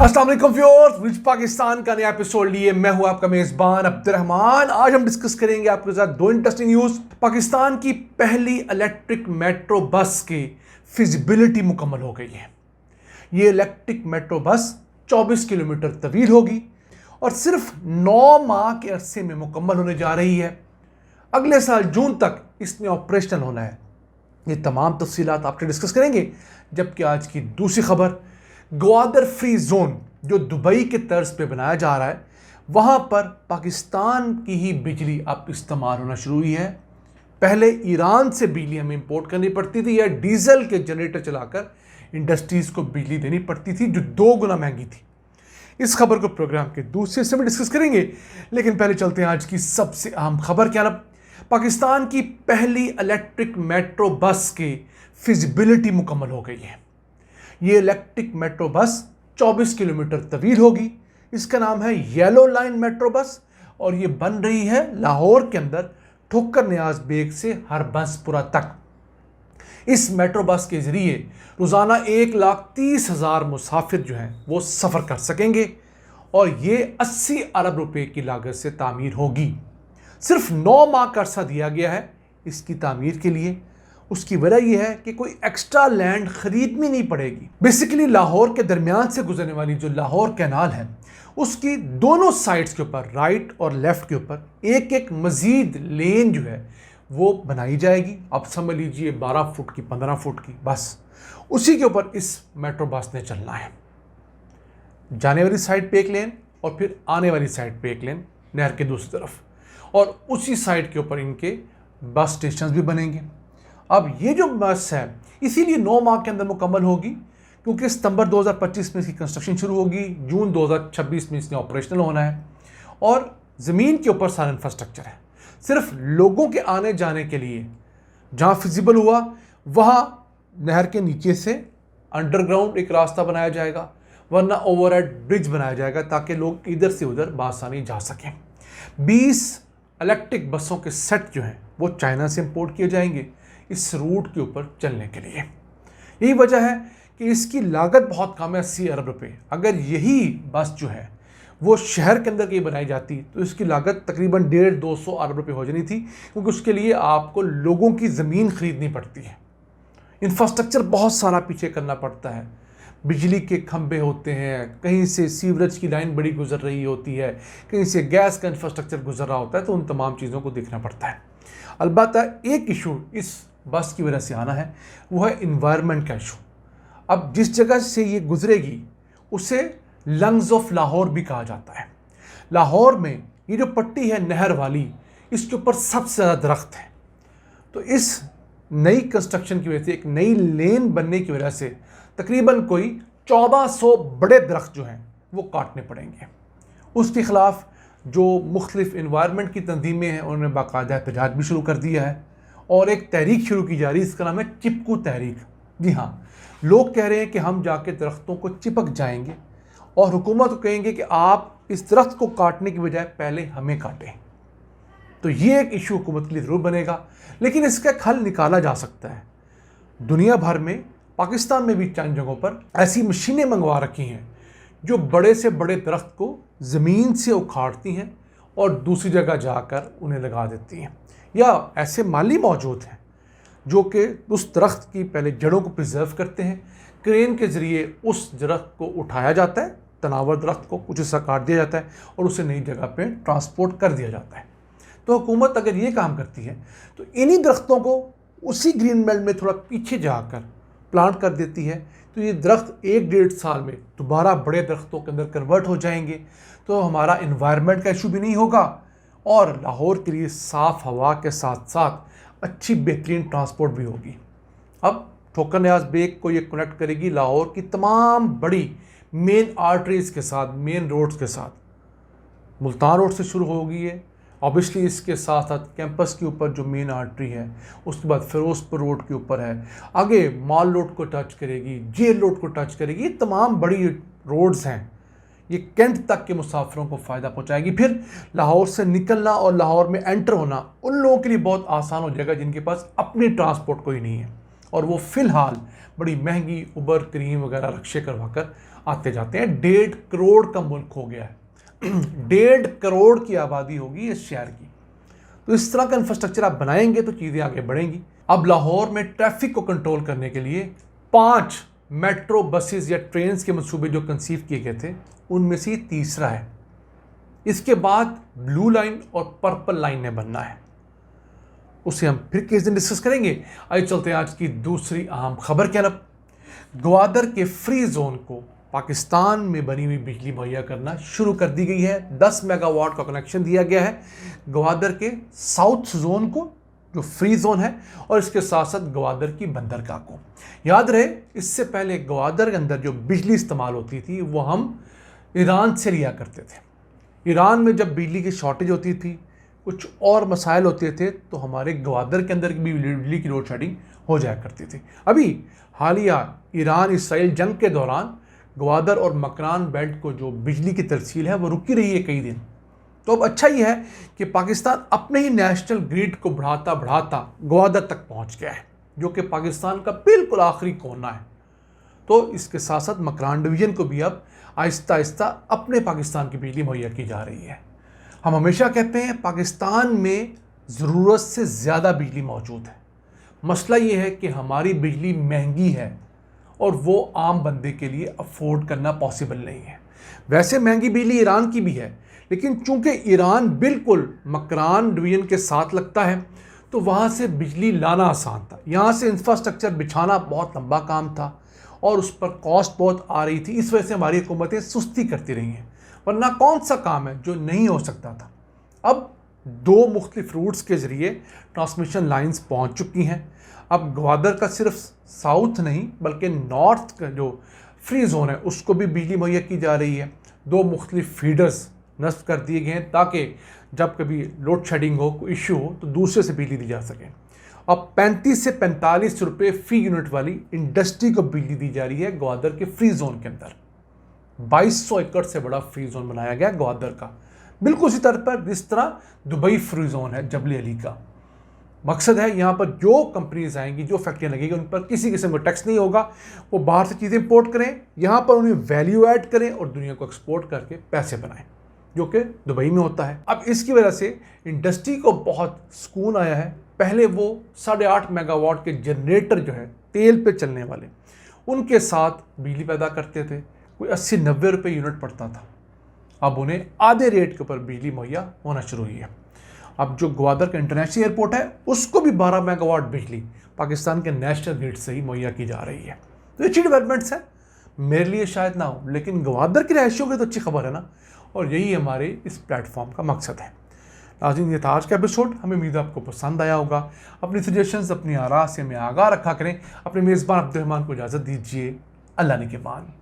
अस्सलाम वालेकुम viewers, rich Pakistan का नया एपिसोड लिए मैं हूं आपका मेजबान अब्दुर्रहमान। आज हम डिस्कस करेंगे आपके साथ दो इंटरेस्टिंग न्यूज़। पाकिस्तान की पहली इलेक्ट्रिक मेट्रो बस की फिजिबिलिटी मुकम्मल हो गई है। ये इलेक्ट्रिक मेट्रो बस 24 किलोमीटर तवील होगी और सिर्फ 9 माह के अरसे में मुकम्मल होने जा रही है। अगले साल जून तक इसने ऑपरेशनल होना है। ये तमाम तफसीलात आपसे डिस्कस करेंगे। जबकि आज की दूसरी खबर, ग्वादर फ्री जोन जो दुबई के तर्ज पे बनाया जा रहा है, वहाँ पर पाकिस्तान की ही बिजली अब इस्तेमाल होना शुरू हुई है। पहले ईरान से बिजली हमें इंपोर्ट करनी पड़ती थी या डीजल के जनरेटर चलाकर इंडस्ट्रीज़ को बिजली देनी पड़ती थी, जो 2 गुना महंगी थी। इस खबर को प्रोग्राम के दूसरे हिस्से में डिस्कस करेंगे, लेकिन पहले चलते हैं आज की सबसे अहम खबर क्या ना। पाकिस्तान की पहली इलेक्ट्रिक मेट्रो बस की फिजिबिलिटी मुकम्मल हो गई है। ये इलेक्ट्रिक मेट्रो बस 24 किलोमीटर तवील होगी। इसका नाम है येलो लाइन मेट्रो बस और ये बन रही है लाहौर के अंदर ठोकर नियाज बेग से हरबंसपुरा तक। इस मेट्रो बस के ज़रिए रोज़ाना 1,30,000 मुसाफिर जो हैं वो सफ़र कर सकेंगे और ये 80 अरब रुपए की लागत से तामीर होगी। सिर्फ 9 माह का अरसा दिया गया है इसकी तामीर के लिए। उसकी वजह यह है कि कोई एक्स्ट्रा लैंड खरीदनी नहीं पड़ेगी। बेसिकली लाहौर के दरमियान से गुजरने वाली जो लाहौर कैनाल है, उसकी दोनों साइड्स के ऊपर, राइट और लेफ्ट के ऊपर, एक एक मजीद लेन जो है वो बनाई जाएगी। अब समझ लीजिए 12 फुट की, 15 फुट की, बस उसी के ऊपर इस मेट्रो बस ने चलना है। जाने वाली साइड पे एक लेन और फिर आने वाली साइड पे एक लेन नहर के दूसरी तरफ, और उसी साइड के ऊपर इनके बस स्टेशन भी बनेंगे। अब ये जो बस है इसीलिए 9 माह के अंदर मुकम्मल होगी, क्योंकि सितंबर 2025 में इसकी कंस्ट्रक्शन शुरू होगी, जून 2026 में इसने ऑपरेशनल होना है और ज़मीन के ऊपर सारा इंफ्रास्ट्रक्चर है। सिर्फ लोगों के आने जाने के लिए जहाँ फिजिबल हुआ वहाँ नहर के नीचे से अंडरग्राउंड एक रास्ता बनाया जाएगा, वरना ओवरहेड ब्रिज बनाया जाएगा ताकि लोग इधर से उधर बासानी जा सकें। 20 इलेक्ट्रिक बसों के सेट जो हैं वो चाइना से इंपोर्ट किए जाएंगे इस रूट के ऊपर चलने के लिए। यही वजह है कि इसकी लागत बहुत कम है, 80 अरब रुपए। अगर यही बस जो है वो शहर के अंदर कहीं बनाई जाती तो इसकी लागत तकरीबन 150-200 अरब रुपए हो जानी थी, क्योंकि उसके लिए आपको लोगों की ज़मीन खरीदनी पड़ती है, इंफ्रास्ट्रक्चर बहुत सारा पीछे करना पड़ता है, बिजली के खंभे होते हैं, कहीं से सीवरेज की लाइन बड़ी गुजर रही होती है, कहीं से गैस का इंफ्रास्ट्रक्चर गुजर रहा होता है, तो उन तमाम चीज़ों को देखना पड़ता है। अलबत्ता एक इशू इस बस की वजह से आना है, वो है इन्वायरमेंट का इशू। अब जिस जगह से ये गुजरेगी उसे लंग्स ऑफ लाहौर भी कहा जाता है। लाहौर में ये जो पट्टी है नहर वाली, इसके ऊपर सबसे ज़्यादा दरख्त है। तो इस नई कंस्ट्रक्शन की वजह से, एक नई लेन बनने की वजह से तकरीबन कोई 1400 बड़े दरख्त जो हैं वो काटने पड़ेंगे। उसके ख़िलाफ़ जो मुख्तलिफ इन्वायरमेंट की तंजीमें हैं उन्होंने बाकायदा एहतजाज भी शुरू कर दिया है और एक तहरीक शुरू की जा रही है, इसका नाम है चिपकू तहरीक। जी हाँ, लोग कह रहे हैं कि हम जाके दरख्तों को चिपक जाएंगे और हुकूमत को कहेंगे कि आप इस दरख्त को काटने की बजाय पहले हमें काटें। तो ये एक इशू हुकूमत के लिए ज़रूर बनेगा, लेकिन इसका एक हल निकाला जा सकता है। दुनिया भर में, पाकिस्तान में भी चंद जगहों पर ऐसी मशीनें मंगवा रखी हैं जो बड़े से बड़े दरख्त को ज़मीन से उखाड़ती हैं और दूसरी जगह जाकर उन्हें लगा देती हैं, या ऐसे माली मौजूद हैं जो कि उस दरख्त की पहले जड़ों को प्रिजर्व करते हैं। क्रेन के ज़रिए उस दरख्त को उठाया जाता है, तनावर दरख्त को कुछ हिस्सा काट दिया जाता है और उसे नई जगह पे ट्रांसपोर्ट कर दिया जाता है। तो हुकूमत अगर ये काम करती है तो इन्हीं दरख्तों को उसी ग्रीन बेल्ट में थोड़ा पीछे जाकर प्लांट कर देती है, तो ये दरख्त 1-1.5 साल में दोबारा बड़े दरख्तों के अंदर कन्वर्ट हो जाएंगे। तो हमारा इन्वायरमेंट का इशू भी नहीं होगा और लाहौर के लिए साफ़ हवा के साथ साथ अच्छी बेहतरीन ट्रांसपोर्ट भी होगी। अब ठोकर नियाज बेग को ये कनेक्ट करेगी लाहौर की तमाम बड़ी मेन आर्टरीज़ के साथ, मेन रोड्स के साथ। मुल्तान रोड से शुरू होगी ये, ऑब्वियसली इसके साथ साथ कैंपस के ऊपर जो मेन आर्टरी है, उसके बाद फिरोजपुर रोड के ऊपर है, आगे मॉल रोड को टच करेगी, जेल रोड को टच करेगी। ये तमाम बड़ी रोड्स हैं, ये कैंट तक के मुसाफिरों को फ़ायदा पहुंचाएगी। फिर लाहौर से निकलना और लाहौर में एंटर होना उन लोगों के लिए बहुत आसान हो जाएगा जिनके पास अपनी ट्रांसपोर्ट कोई नहीं है और वो फिलहाल बड़ी महंगी उबर क्रीम वगैरह रक्शे करवा कर आते जाते हैं। 1.5 करोड़ का मुल्क हो गया है। 1.5 करोड़ की आबादी होगी इस शहर की। तो इस तरह का इंफ्रास्ट्रक्चर आप बनाएंगे तो चीज़ें आगे बढ़ेंगी। अब लाहौर में ट्रैफिक को कंट्रोल करने के लिए 5 मेट्रो बसेस या ट्रेन्स के मंसूबे जो कंसीव किए गए थे, उनमें से तीसरा है। इसके बाद ब्लू लाइन और पर्पल लाइन ने बनना है, उसे हम फिर किस दिन डिस्कस करेंगे। आइए चलते हैं आज की दूसरी अहम खबर की तरफ। ग्वादर के फ्री जोन को पाकिस्तान में बनी हुई बिजली मुहैया करना शुरू कर दी गई है। 10 मेगावाट का कनेक्शन दिया गया है ग्वादर के साउथ जोन को, जो फ्री जोन है, और इसके साथ साथ ग्वादर की बंदरगाह को। याद रहे, इससे पहले ग्वादर के अंदर जो बिजली इस्तेमाल होती थी वो हम ईरान से लिया करते थे। ईरान में जब बिजली की शॉर्टेज होती थी, कुछ और मसाइल होते थे, तो हमारे ग्वादर के अंदर भी बिजली की लोड शेडिंग हो जाया करती थी। अभी हालिया ईरान इसराइल जंग के दौरान ग्वादर और मकरान बेल्ट को जो बिजली की तरसील है वो रुकी रही है कई दिन। तो अब अच्छा ही है कि पाकिस्तान अपने ही नेशनल ग्रिड को बढ़ाता बढ़ाता ग्वादर तक पहुंच गया है, जो कि पाकिस्तान का बिल्कुल आखिरी कोना है। तो इसके साथ साथ मकरान डिवीज़न को भी अब आहिस्ता आहिस्ता अपने पाकिस्तान की बिजली मुहैया की जा रही है। हम हमेशा कहते हैं पाकिस्तान में ज़रूरत से ज़्यादा बिजली मौजूद है। मसला ये है कि हमारी बिजली महंगी है और वो आम बंदे के लिए अफोर्ड करना पॉसिबल नहीं है। वैसे महंगी बिजली ईरान की भी है, लेकिन चूंकि ईरान बिल्कुल मकरान डिवीज़न के साथ लगता है, तो वहाँ से बिजली लाना आसान था। यहाँ से इंफ्रास्ट्रक्चर बिछाना बहुत लंबा काम था और उस पर कॉस्ट बहुत आ रही थी। इस वजह से हमारी हुकूमतें सुस्ती करती रही हैं, वरना कौन सा काम है जो नहीं हो सकता था। अब 2 मुख्तलिफ रूट्स के ज़रिए ट्रांसमिशन लाइंस पहुँच चुकी हैं। अब ग्वादर का सिर्फ साउथ नहीं बल्कि नॉर्थ का जो फ्री जोन है उसको भी बिजली मुहैया की जा रही है। 2 मुख्तलिफ फीडर्स नस्ब कर दिए गए हैं ताकि जब कभी लोड शेडिंग हो, कोई इशू हो, तो दूसरे से बिजली दी जा सके। अब 35 से 45 रुपये फ़ी यूनिट वाली इंडस्ट्री को बिजली दी जा रही है ग्वादर के फ्री जोन के अंदर। 2200 एकड़ से बड़ा फ्री जोन बनाया गया ग्वादर का, बिल्कुल उसी तरह पर जिस तरह दुबई फ्री जोन है जबल अली का। मकसद है यहाँ पर जो कंपनीज आएंगी, जो फैक्ट्रियाँ लगेगी, उन पर किसी किस्म का टैक्स नहीं होगा। वो बाहर से चीज़ें इंपोर्ट करें, यहाँ पर उन्हें वैल्यू ऐड करें और दुनिया को एक्सपोर्ट करके पैसे बनाएं, जो कि दुबई में होता है। अब इसकी वजह से इंडस्ट्री को बहुत सुकून आया है। पहले वो 8.5 मेगावाट के जनरेटर जो है तेल पे चलने वाले, उनके साथ बिजली पैदा करते थे, कोई 80-90 रुपये यूनिट पड़ता था। अब उन्हें आधे रेट के ऊपर बिजली मुहैया होना शुरू हुई है। अब जो ग्वादर का इंटरनेशनल एयरपोर्ट है उसको भी 12 मेगावाट बिजली पाकिस्तान के नेशनल ग्रिड से ही मुहैया की जा रही है। तो अच्छी डेवलपमेंट्स हैं, मेरे लिए शायद ना हो, लेकिन ग्वादर की रहायशियों की तो अच्छी खबर है ना, और यही हमारे इस प्लेटफॉर्म का मकसद है। नाज़रीन, ये था आज का एपिसोड। हमें उम्मीद है आपको पसंद आया होगा। अपनी सजेशंस, अपनी आरा से हमें आगाह रखा करें। अपने मेज़बान अब्दुल रहमान को इजाज़त दीजिए। अल्लाह निगहबान।